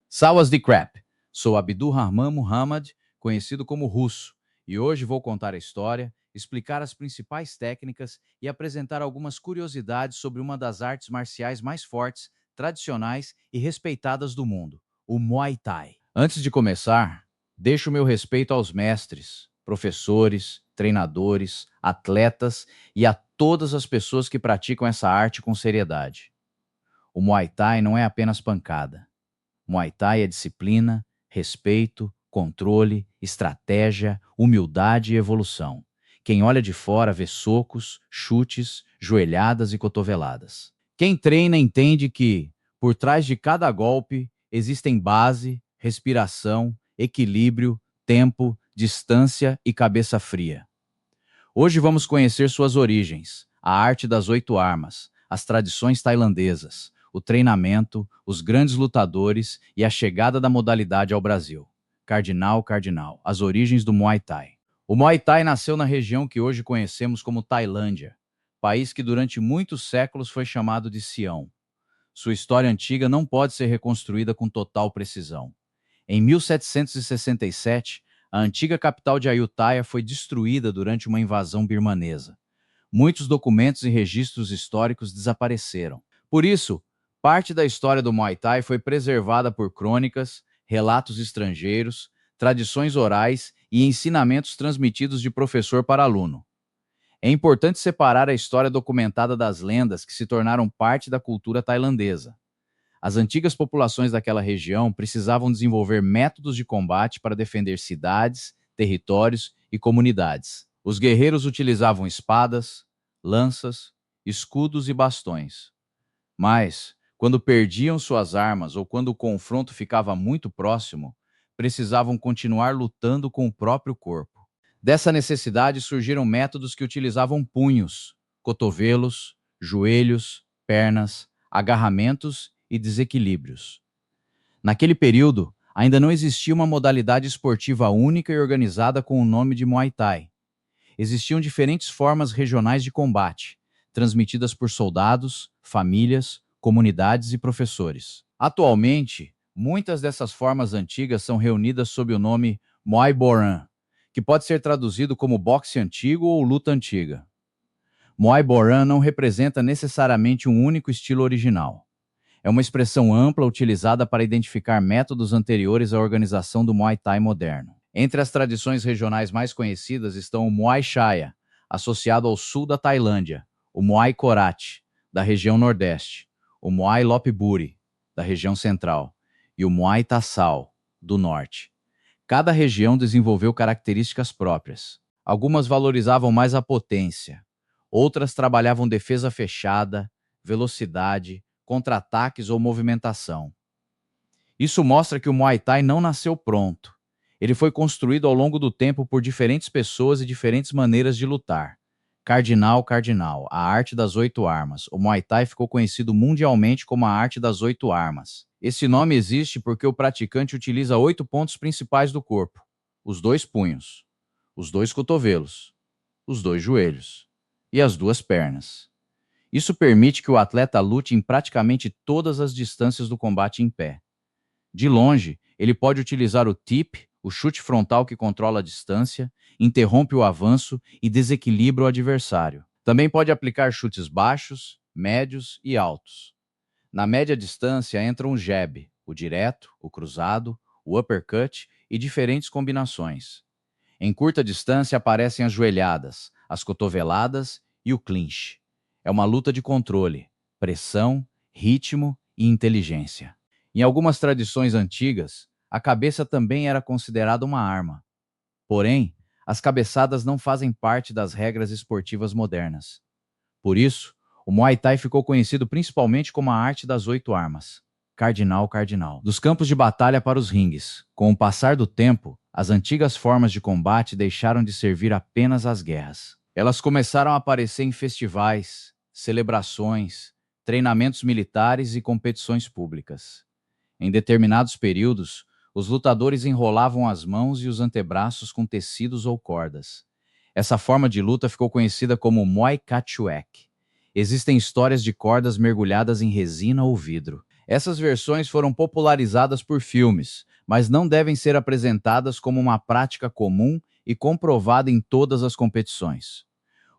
Sawadee Krap. Sou Abdul Rahman Muhammad, conhecido como Russo, e hoje vou contar a história, explicar as principais técnicas e apresentar algumas curiosidades sobre uma das artes marciais mais fortes, tradicionais e respeitadas do mundo, o Muay Thai. Antes de começar, deixo o meu respeito aos mestres, professores, treinadores, atletas e a todas as pessoas que praticam essa arte com seriedade. O Muay Thai não é apenas pancada. Muay Thai é disciplina, respeito, controle, estratégia, humildade e evolução. Quem olha de fora vê socos, chutes, joelhadas e cotoveladas. Quem treina entende que, por trás de cada golpe, existem base, respiração, equilíbrio, tempo, distância e cabeça fria. Hoje vamos conhecer suas origens, a arte das 8 armas, as tradições tailandesas, o treinamento, os grandes lutadores e a chegada da modalidade ao Brasil. Cardinal, as origens do Muay Thai. O Muay Thai nasceu na região que hoje conhecemos como Tailândia, país que durante muitos séculos foi chamado de Sião. Sua história antiga não pode ser reconstruída com total precisão. Em 1767, a antiga capital de Ayutthaya foi destruída durante uma invasão birmanesa. Muitos documentos e registros históricos desapareceram. Por isso, parte da história do Muay Thai foi preservada por crônicas, relatos estrangeiros, tradições orais e ensinamentos transmitidos de professor para aluno. É importante separar a história documentada das lendas que se tornaram parte da cultura tailandesa. As antigas populações daquela região precisavam desenvolver métodos de combate para defender cidades, territórios e comunidades. Os guerreiros utilizavam espadas, lanças, escudos e bastões. Mas, quando perdiam suas armas ou quando o confronto ficava muito próximo, precisavam continuar lutando com o próprio corpo. Dessa necessidade surgiram métodos que utilizavam punhos, cotovelos, joelhos, pernas, agarramentos e desequilíbrios. Naquele período, ainda não existia uma modalidade esportiva única e organizada com o nome de Muay Thai. Existiam diferentes formas regionais de combate, transmitidas por soldados, famílias, comunidades e professores. Atualmente, muitas dessas formas antigas são reunidas sob o nome Muay Boran, que pode ser traduzido como boxe antigo ou luta antiga. Muay Boran não representa necessariamente um único estilo original. É uma expressão ampla utilizada para identificar métodos anteriores à organização do Muay Thai moderno. Entre as tradições regionais mais conhecidas estão o Muay Chaya, associado ao sul da Tailândia, o Muay Korat, da região nordeste, o Muay Lopburi, da região central, e o Muay Thai Sal, do norte. Cada região desenvolveu características próprias. Algumas valorizavam mais a potência, outras trabalhavam defesa fechada, velocidade, contra-ataques ou movimentação. Isso mostra que o Muay Thai não nasceu pronto. Ele foi construído ao longo do tempo por diferentes pessoas e diferentes maneiras de lutar. Cardinal, a arte das 8 armas. O Muay Thai ficou conhecido mundialmente como a arte das 8 armas. Esse nome existe porque o praticante utiliza 8 pontos principais do corpo: os 2 punhos, os 2 cotovelos, os 2 joelhos e as 2 pernas. Isso permite que o atleta lute em praticamente todas as distâncias do combate em pé. De longe, ele pode utilizar o tip, o chute frontal que controla a distância, interrompe o avanço e desequilibra o adversário. Também pode aplicar chutes baixos, médios e altos. Na média distância entram o jab, o direto, o cruzado, o uppercut e diferentes combinações. Em curta distância aparecem as joelhadas, as cotoveladas e o clinch. É uma luta de controle, pressão, ritmo e inteligência. Em algumas tradições antigas, a cabeça também era considerada uma arma. Porém, as cabeçadas não fazem parte das regras esportivas modernas. Por isso, o Muay Thai ficou conhecido principalmente como a arte das 8 armas. Cardinal. Dos campos de batalha para os ringues. Com o passar do tempo, as antigas formas de combate deixaram de servir apenas às guerras. Elas começaram a aparecer em festivais, celebrações, treinamentos militares e competições públicas. Em determinados períodos, os lutadores enrolavam as mãos e os antebraços com tecidos ou cordas. Essa forma de luta ficou conhecida como Muay Katchuek. Existem histórias de cordas mergulhadas em resina ou vidro. Essas versões foram popularizadas por filmes, mas não devem ser apresentadas como uma prática comum e comprovada em todas as competições.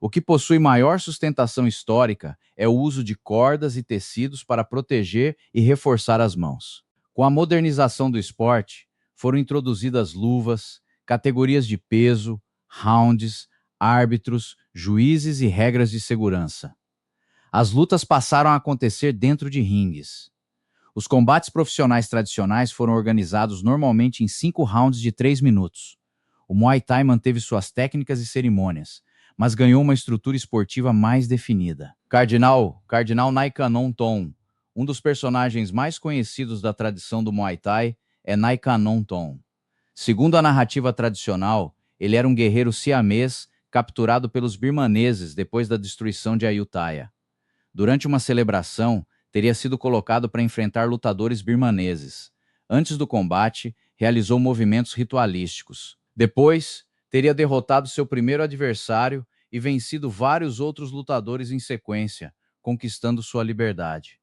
O que possui maior sustentação histórica é o uso de cordas e tecidos para proteger e reforçar as mãos. Com a modernização do esporte, foram introduzidas luvas, categorias de peso, rounds, árbitros, juízes e regras de segurança. As lutas passaram a acontecer dentro de ringues. Os combates profissionais tradicionais foram organizados normalmente em 5 rounds de 3 minutos. O Muay Thai manteve suas técnicas e cerimônias, mas ganhou uma estrutura esportiva mais definida. Cardinal Naikanon Thon, um dos personagens mais conhecidos da tradição do Muay Thai, é Naikanon Thon. Segundo a narrativa tradicional, ele era um guerreiro siamês capturado pelos birmaneses depois da destruição de Ayutthaya. Durante uma celebração, teria sido colocado para enfrentar lutadores birmaneses. Antes do combate, realizou movimentos ritualísticos. Depois, teria derrotado seu primeiro adversário e vencido vários outros lutadores em sequência, conquistando sua liberdade.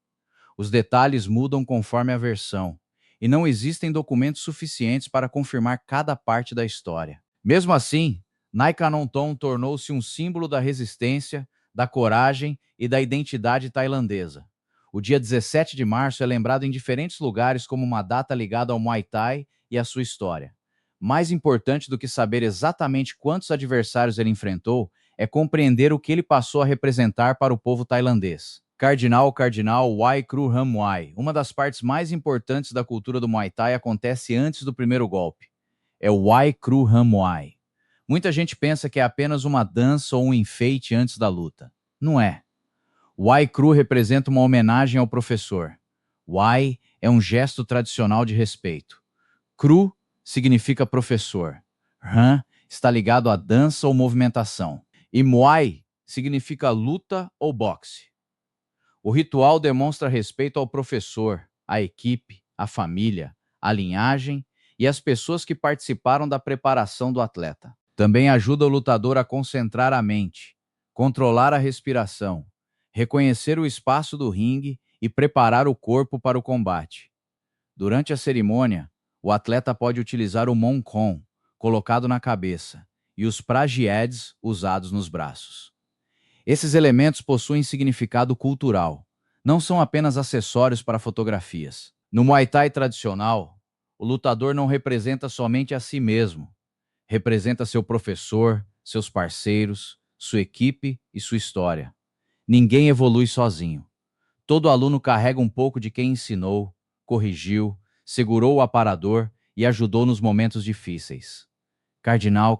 Os detalhes mudam conforme a versão, e não existem documentos suficientes para confirmar cada parte da história. Mesmo assim, Naikanon tornou-se um símbolo da resistência, da coragem e da identidade tailandesa. O dia 17 de março é lembrado em diferentes lugares como uma data ligada ao Muay Thai e à sua história. Mais importante do que saber exatamente quantos adversários ele enfrentou é compreender o que ele passou a representar para o povo tailandês. Cardinal Wai Kru Ham Muay. Uma das partes mais importantes da cultura do Muay Thai acontece antes do primeiro golpe. É o Wai Kru Ham Muay. Muita gente pensa que é apenas uma dança ou um enfeite antes da luta. Não é. Wai Kru representa uma homenagem ao professor. Wai é um gesto tradicional de respeito. Kru significa professor. Han está ligado à dança ou movimentação. E Muay significa luta ou boxe. O ritual demonstra respeito ao professor, à equipe, à família, à linhagem e às pessoas que participaram da preparação do atleta. Também ajuda o lutador a concentrar a mente, controlar a respiração, reconhecer o espaço do ringue e preparar o corpo para o combate. Durante a cerimônia, o atleta pode utilizar o Mon-Kon, colocado na cabeça, e os Prajieds, usados nos braços. Esses elementos possuem significado cultural, não são apenas acessórios para fotografias. No Muay Thai tradicional, o lutador não representa somente a si mesmo, representa seu professor, seus parceiros, sua equipe e sua história. Ninguém evolui sozinho. Todo aluno carrega um pouco de quem ensinou, corrigiu, segurou o aparador e ajudou nos momentos difíceis. Cardinal.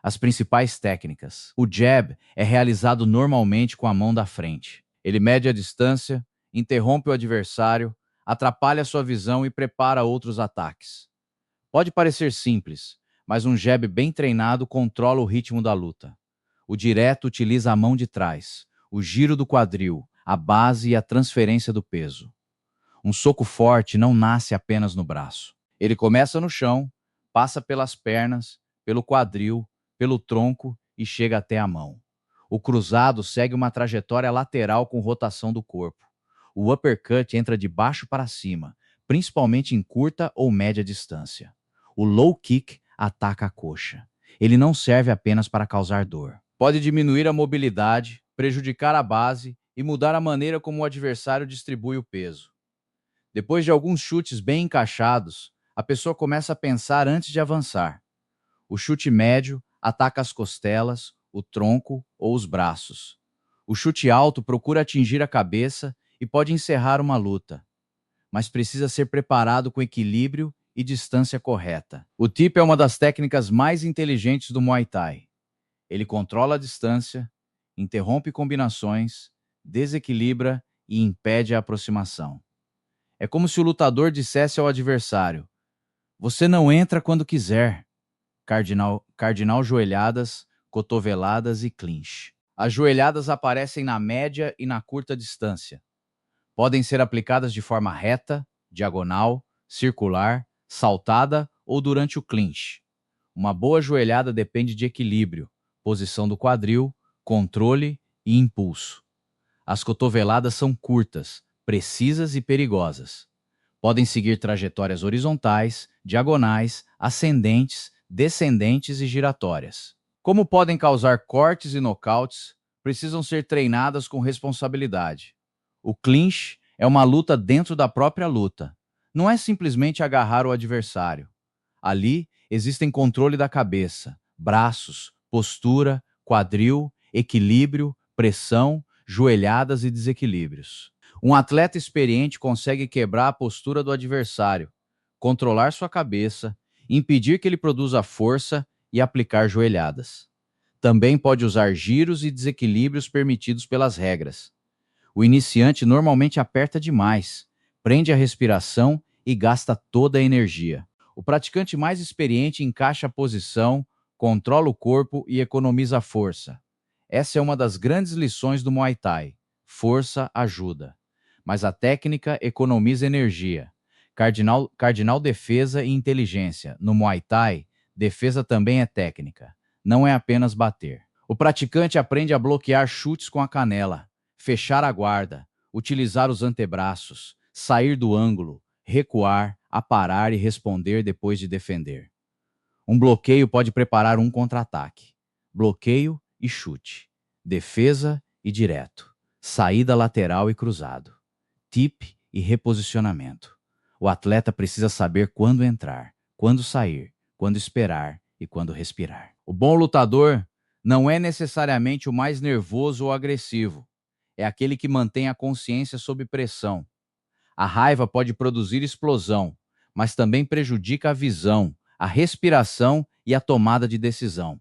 As principais técnicas. O jab é realizado normalmente com a mão da frente. Ele mede a distância, interrompe o adversário, atrapalha sua visão e prepara outros ataques. Pode parecer simples, mas um jab bem treinado controla o ritmo da luta. O direto utiliza a mão de trás, o giro do quadril, a base e a transferência do peso. Um soco forte não nasce apenas no braço. Ele começa no chão, passa pelas pernas, pelo quadril, pelo tronco e chega até a mão. O cruzado segue uma trajetória lateral com rotação do corpo. O uppercut entra de baixo para cima, principalmente em curta ou média distância. O low kick ataca a coxa. Ele não serve apenas para causar dor. Pode diminuir a mobilidade, prejudicar a base e mudar a maneira como o adversário distribui o peso. Depois de alguns chutes bem encaixados, a pessoa começa a pensar antes de avançar. O chute médio ataca as costelas, o tronco ou os braços. O chute alto procura atingir a cabeça e pode encerrar uma luta, mas precisa ser preparado com equilíbrio e distância correta. O tip é uma das técnicas mais inteligentes do Muay Thai. Ele controla a distância, interrompe combinações, desequilibra e impede a aproximação. É como se o lutador dissesse ao adversário: "Você não entra quando quiser." Cardinal joelhadas, cotoveladas e clinch. As joelhadas aparecem na média e na curta distância. Podem ser aplicadas de forma reta, diagonal, circular, saltada ou durante o clinch. Uma boa joelhada depende de equilíbrio, posição do quadril, controle e impulso. As cotoveladas são curtas, precisas e perigosas. Podem seguir trajetórias horizontais, diagonais, ascendentes, descendentes e giratórias. Como podem causar cortes e nocautes, precisam ser treinadas com responsabilidade. O clinch é uma luta dentro da própria luta. Não é simplesmente agarrar o adversário. Ali existem controle da cabeça, braços, postura, quadril, equilíbrio, pressão, joelhadas e desequilíbrios. Um atleta experiente consegue quebrar a postura do adversário, controlar sua cabeça, impedir que ele produza força e aplicar joelhadas. Também pode usar giros e desequilíbrios permitidos pelas regras. O iniciante normalmente aperta demais, prende a respiração e gasta toda a energia. O praticante mais experiente encaixa a posição, controla o corpo e economiza força. Essa é uma das grandes lições do Muay Thai. Força ajuda, mas a técnica economiza energia. Cardinal defesa e inteligência. No Muay Thai, defesa também é técnica, não é apenas bater. O praticante aprende a bloquear chutes com a canela, fechar a guarda, utilizar os antebraços, sair do ângulo, recuar, aparar e responder depois de defender. Um bloqueio pode preparar um contra-ataque. Bloqueio e chute. Defesa e direto. Saída lateral e cruzado. Tip e reposicionamento. O atleta precisa saber quando entrar, quando sair, quando esperar e quando respirar. O bom lutador não é necessariamente o mais nervoso ou agressivo. É aquele que mantém a consciência sob pressão. A raiva pode produzir explosão, mas também prejudica a visão, a respiração e a tomada de decisão.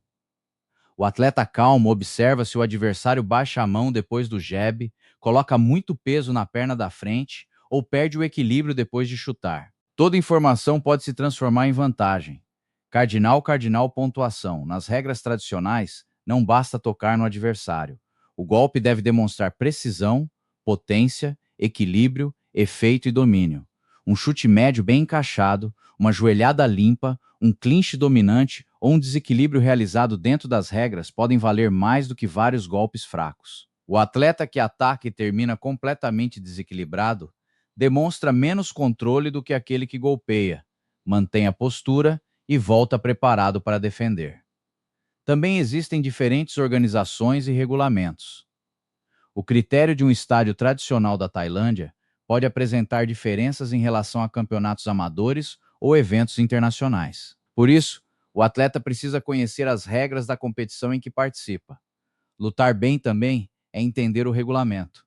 O atleta calmo observa se o adversário baixa a mão depois do jab, coloca muito peso na perna da frente ou perde o equilíbrio depois de chutar. Toda informação pode se transformar em vantagem. Cardinal, pontuação. Nas regras tradicionais, não basta tocar no adversário. O golpe deve demonstrar precisão, potência, equilíbrio, efeito e domínio. Um chute médio bem encaixado, uma joelhada limpa, um clinch dominante ou um desequilíbrio realizado dentro das regras podem valer mais do que vários golpes fracos. O atleta que ataca e termina completamente desequilibrado demonstra menos controle do que aquele que golpeia, mantém a postura e volta preparado para defender. Também existem diferentes organizações e regulamentos. O critério de um estádio tradicional da Tailândia pode apresentar diferenças em relação a campeonatos amadores ou eventos internacionais. Por isso, o atleta precisa conhecer as regras da competição em que participa. Lutar bem também é entender o regulamento.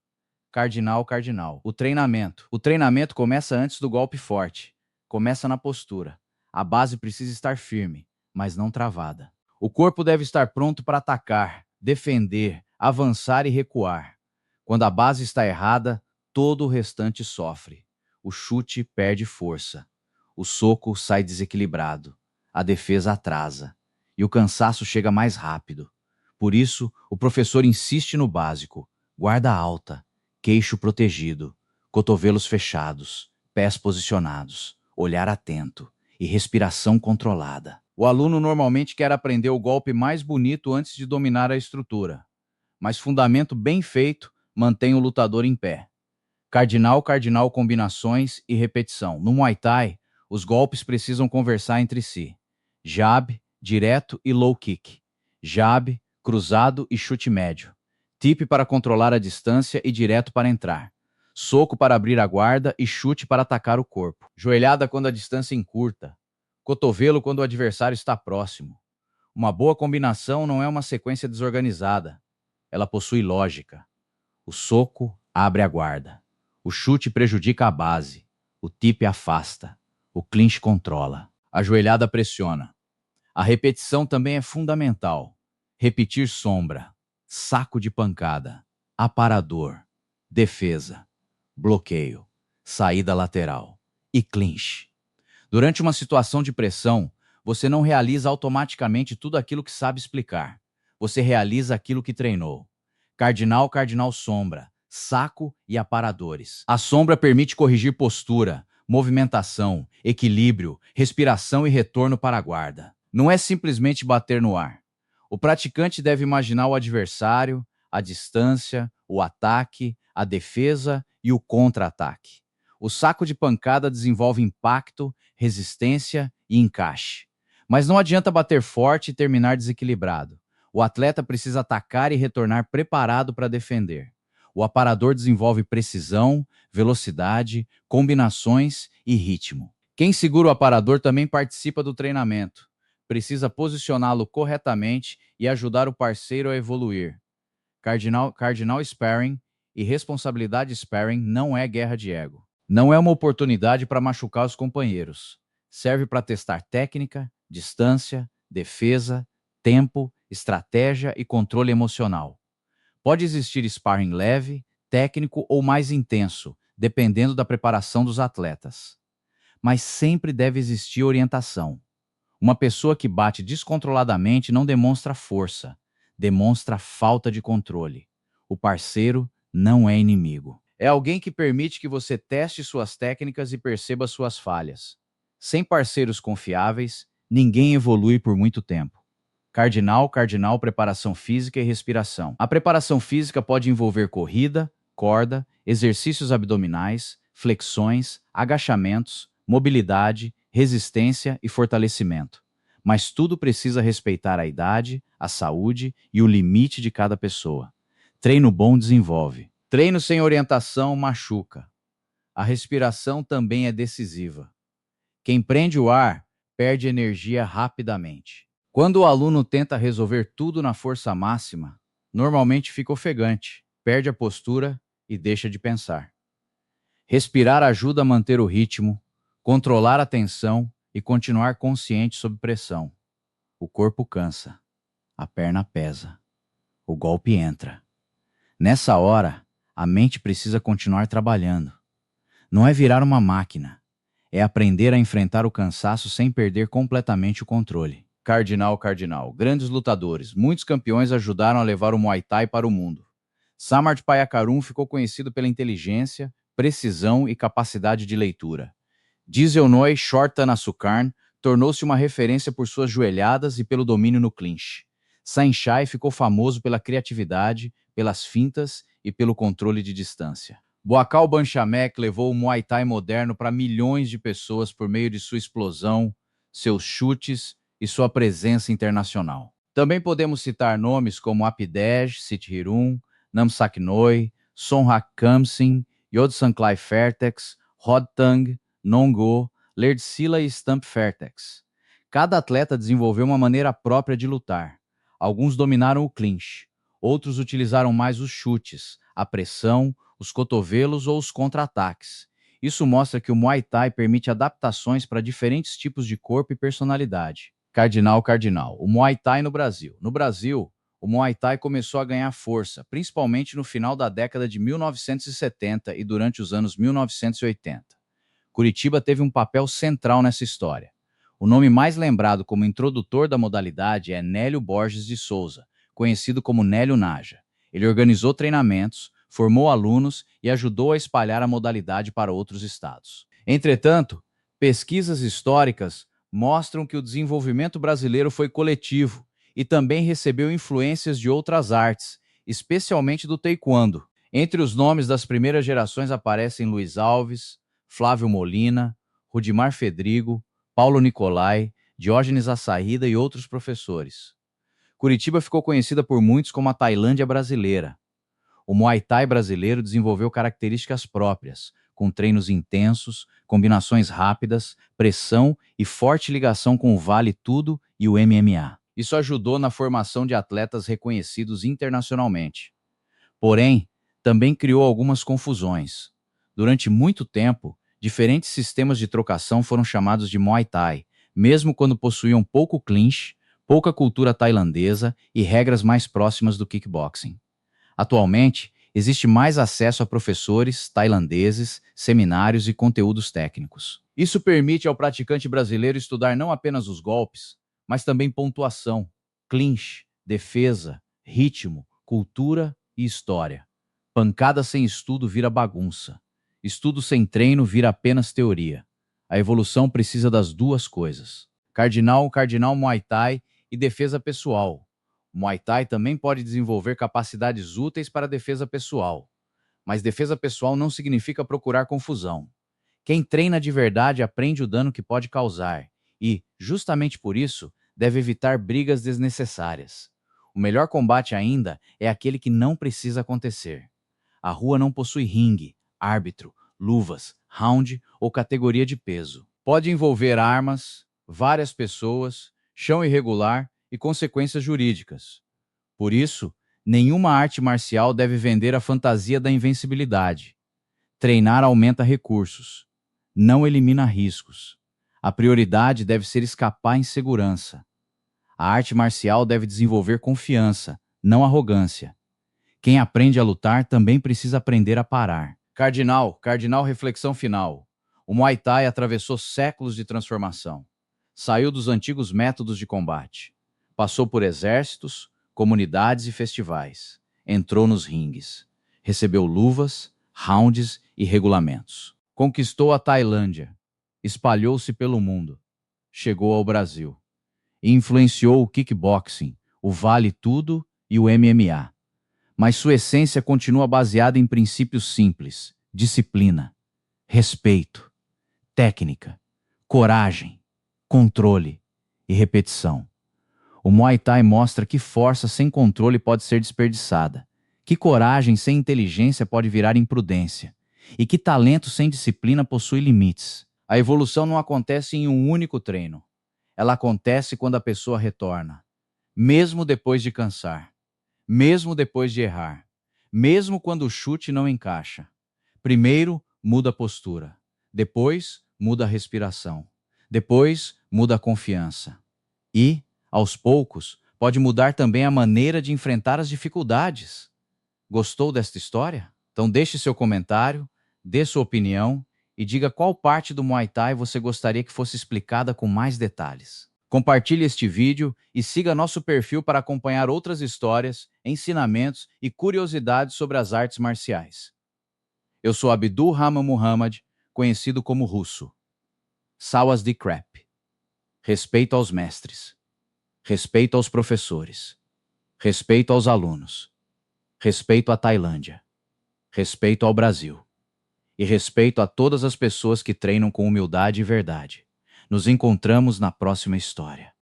Cardinal. O treinamento. O treinamento começa antes do golpe forte. Começa na postura. A base precisa estar firme, mas não travada. O corpo deve estar pronto para atacar, defender, avançar e recuar. Quando a base está errada, todo o restante sofre. O chute perde força. O soco sai desequilibrado. A defesa atrasa. E o cansaço chega mais rápido. Por isso, o professor insiste no básico: guarda alta, queixo protegido, cotovelos fechados, pés posicionados, olhar atento e respiração controlada. O aluno normalmente quer aprender o golpe mais bonito antes de dominar a estrutura, mas fundamento bem feito mantém o lutador em pé. Cardinal, combinações e repetição. No Muay Thai, os golpes precisam conversar entre si. Jab, direto e low kick. Jab, cruzado e chute médio. Tip para controlar a distância e direto para entrar. Soco para abrir a guarda e chute para atacar o corpo. Joelhada quando a distância encurta. Cotovelo quando o adversário está próximo. Uma boa combinação não é uma sequência desorganizada. Ela possui lógica. O soco abre a guarda. O chute prejudica a base. O tip afasta. O clinch controla. A joelhada pressiona. A repetição também é fundamental. Repetir sombra, saco de pancada, aparador, defesa, bloqueio, saída lateral e clinch. Durante uma situação de pressão, você não realiza automaticamente tudo aquilo que sabe explicar. Você realiza aquilo que treinou. Cardinal, sombra, saco e aparadores. A sombra permite corrigir postura, movimentação, equilíbrio, respiração e retorno para a guarda. Não é simplesmente bater no ar. O praticante deve imaginar o adversário, a distância, o ataque, a defesa e o contra-ataque. O saco de pancada desenvolve impacto, resistência e encaixe. Mas não adianta bater forte e terminar desequilibrado. O atleta precisa atacar e retornar preparado para defender. O aparador desenvolve precisão, velocidade, combinações e ritmo. Quem segura o aparador também participa do treinamento. Precisa posicioná-lo corretamente e ajudar o parceiro a evoluir. Cardinal Sparring e responsabilidade Sparring não é guerra de ego. Não é uma oportunidade para machucar os companheiros. Serve para testar técnica, distância, defesa, tempo, estratégia e controle emocional. Pode existir sparring leve, técnico ou mais intenso, dependendo da preparação dos atletas. Mas sempre deve existir orientação. Uma pessoa que bate descontroladamente não demonstra força, demonstra falta de controle. O parceiro não é inimigo. É alguém que permite que você teste suas técnicas e perceba suas falhas. Sem parceiros confiáveis, ninguém evolui por muito tempo. Cardinal, preparação física e respiração. A preparação física pode envolver corrida, corda, exercícios abdominais, flexões, agachamentos, mobilidade, resistência e fortalecimento. Mas tudo precisa respeitar a idade, a saúde e o limite de cada pessoa. Treino bom desenvolve. Treino sem orientação machuca. A respiração também é decisiva. Quem prende o ar perde energia rapidamente. Quando o aluno tenta resolver tudo na força máxima, normalmente fica ofegante, perde a postura e deixa de pensar. Respirar ajuda a manter o ritmo, controlar a tensão e continuar consciente sob pressão. O corpo cansa, a perna pesa, o golpe entra. Nessa hora, a mente precisa continuar trabalhando. Não é virar uma máquina, é aprender a enfrentar o cansaço sem perder completamente o controle. Cardinal. Grandes lutadores, muitos campeões ajudaram a levar o Muay Thai para o mundo. Samart Payakarum ficou conhecido pela inteligência, precisão e capacidade de leitura. Dieselnoy Shortanasukarn tornou-se uma referência por suas joelhadas e pelo domínio no clinch. Saenchai ficou famoso pela criatividade, pelas fintas e pelo controle de distância. Boakal Banchamek levou o Muay Thai moderno para milhões de pessoas por meio de sua explosão, seus chutes e sua presença internacional. Também podemos citar nomes como Apidej Sithirun, Namsak Noi, Sonrak Kamsin, Yodsanklai Fairtex, Rodtang, Nongo, Lerdsila e Stamp Fairtex. Cada atleta desenvolveu uma maneira própria de lutar. Alguns dominaram o clinch, outros utilizaram mais os chutes, a pressão, os cotovelos ou os contra-ataques. Isso mostra que o Muay Thai permite adaptações para diferentes tipos de corpo e personalidade. Cardinal. O Muay Thai no Brasil. No Brasil, o Muay Thai começou a ganhar força, principalmente no final da década de 1970 e durante os anos 1980. Curitiba teve um papel central nessa história. O nome mais lembrado como introdutor da modalidade é Nélio Borges de Souza, conhecido como Nélio Naja. Ele organizou treinamentos, formou alunos e ajudou a espalhar a modalidade para outros estados. Entretanto, pesquisas históricas mostram que o desenvolvimento brasileiro foi coletivo e também recebeu influências de outras artes, especialmente do taekwondo. Entre os nomes das primeiras gerações aparecem Luiz Alves, Flávio Molina, Rudimar Fedrigo, Paulo Nicolai, Diógenes Açaída e outros professores. Curitiba ficou conhecida por muitos como a Tailândia brasileira. O Muay Thai brasileiro desenvolveu características próprias, com treinos intensos, combinações rápidas, pressão e forte ligação com o Vale Tudo e o MMA. Isso ajudou na formação de atletas reconhecidos internacionalmente. Porém, também criou algumas confusões. Durante muito tempo, diferentes sistemas de trocação foram chamados de Muay Thai, mesmo quando possuíam pouco clinch, pouca cultura tailandesa e regras mais próximas do kickboxing. Atualmente, existe mais acesso a professores tailandeses, seminários e conteúdos técnicos. Isso permite ao praticante brasileiro estudar não apenas os golpes, mas também pontuação, clinch, defesa, ritmo, cultura e história. Pancada sem estudo vira bagunça. Estudo sem treino vira apenas teoria. A evolução precisa das duas coisas. Cardinal Muay Thai e defesa pessoal. O Muay Thai também pode desenvolver capacidades úteis para a defesa pessoal. Mas defesa pessoal não significa procurar confusão. Quem treina de verdade aprende o dano que pode causar e, justamente por isso, deve evitar brigas desnecessárias. O melhor combate ainda é aquele que não precisa acontecer. A rua não possui ringue, árbitro, luvas, round ou categoria de peso. Pode envolver armas, várias pessoas, chão irregular e consequências jurídicas. Por isso, nenhuma arte marcial deve vender a fantasia da invencibilidade. Treinar aumenta recursos, não elimina riscos. A prioridade deve ser escapar em segurança. A arte marcial deve desenvolver confiança, não arrogância. Quem aprende a lutar também precisa aprender a parar. Cardinal reflexão final. O Muay Thai atravessou séculos de transformação. Saiu dos antigos métodos de combate. Passou por exércitos, comunidades e festivais. Entrou nos ringues. Recebeu luvas, rounds e regulamentos. Conquistou a Tailândia. Espalhou-se pelo mundo. Chegou ao Brasil. E influenciou o kickboxing, o vale tudo e o MMA. Mas sua essência continua baseada em princípios simples: disciplina, respeito, técnica, coragem, controle e repetição. O Muay Thai mostra que força sem controle pode ser desperdiçada, que coragem sem inteligência pode virar imprudência e que talento sem disciplina possui limites. A evolução não acontece em um único treino. Ela acontece quando a pessoa retorna, mesmo depois de cansar, mesmo depois de errar, mesmo quando o chute não encaixa. Primeiro, muda a postura. Depois, muda a respiração. Depois, muda a confiança. E, aos poucos, pode mudar também a maneira de enfrentar as dificuldades. Gostou desta história? Então deixe seu comentário, dê sua opinião e diga qual parte do Muay Thai você gostaria que fosse explicada com mais detalhes. Compartilhe este vídeo e siga nosso perfil para acompanhar outras histórias, ensinamentos e curiosidades sobre as artes marciais. Eu sou Abdul Rahman Muhammad, conhecido como Russo. Sawas de Krep. Respeito aos mestres. Respeito aos professores. Respeito aos alunos. Respeito à Tailândia. Respeito ao Brasil. E respeito a todas as pessoas que treinam com humildade e verdade. Nos encontramos na próxima história.